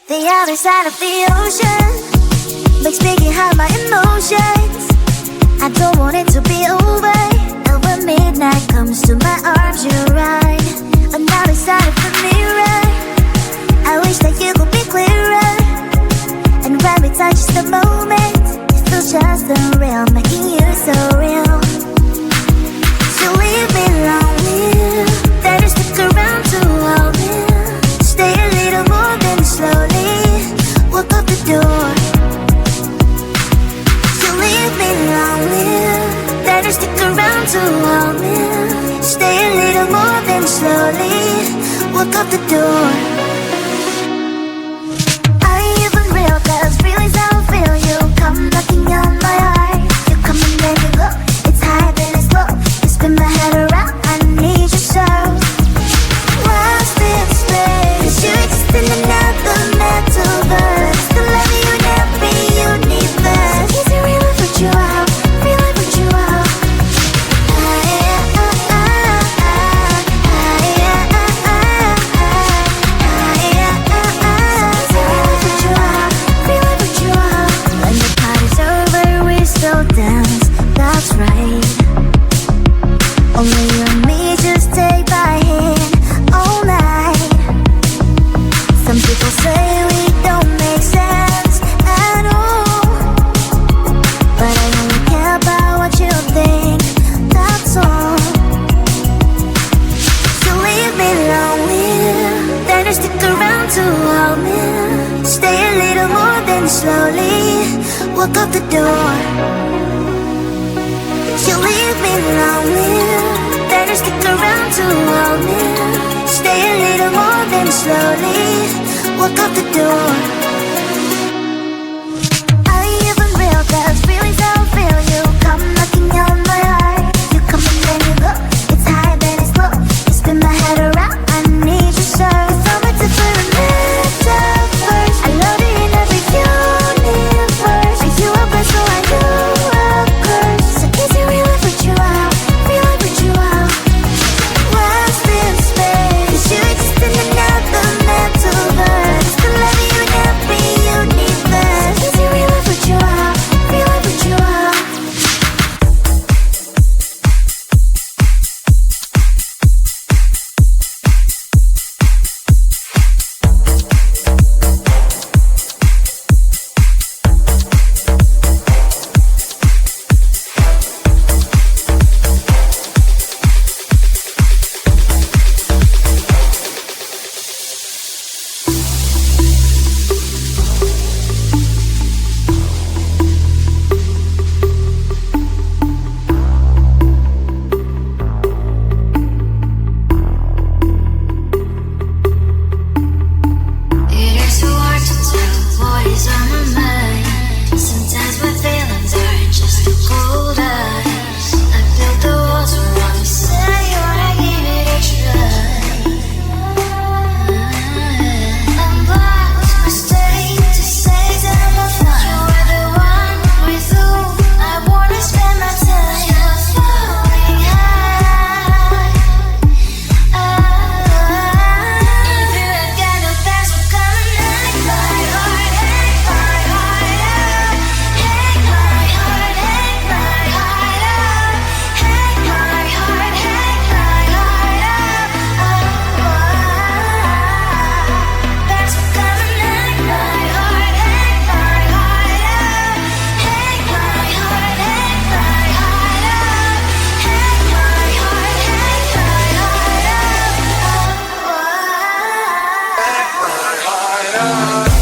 The other side of the ocean makes me get hide my emotions. I don't want it to be over. And when midnight comes to my arms, you're right. Another side of the mirror. I wish that you could be clearer. And when we touch the moment, it feels just unreal, making you so real. So leave me lonely, then you stick around to hold me. Stay a little more, then slowly walk out the door. So leave me lonely, then you stick around to hold me. Stay a little more, then slowly walk out the door. Are you even real? 'Cause feelings I feel you come knocking on my heart. You come and then you go. It's high then it's low. You spin my head around. I need you so. Lost in space, 'cause you exist in another metaverse. To love you in every universe. So is it real if what you are? Real if what you are? Dance, that's right. Only you and me just take my hand all night. Some people say we don't make sense at all, but I only care about what you think, that's all. So leave me lonely, then you stick around to hold me. Stay a little more, then slowly walk out the door. You leave me lonely, then you stick around to hold me. Stay a little more, then slowly walk out the door. Are you even real? 'Cause feelings I feel you come knocking on my heart. You come and then you go. It's high then it's low. You spin my head around. I need you so. It's so much different metaverse. I love you in every universe. Are you a blessing so I do a curse? So is it real if what you are? Real if what you are? Lost in space, 'cause you exist in another metaverse. To love you in every universe. So is it real if what you are? Real if what you are? It is so hard to tell what is on my mind. Sometimes my feelings are just a cold ice. I built the walls around me, say you wanna give it a try. I'm blocked, mistake to say that I'm a fine. You are the one with who I wanna spend my time. I'm falling high. If you have got no past, we're gonna hack my heart, hack my heart out. Hack my heart, hack my heart out. Hack my heart, hack my heart out. Past, we're gonna hack my heart, hack my heart out. Hack my heart, hack my heart out. Hack my heart, hack my heart out. Heart out.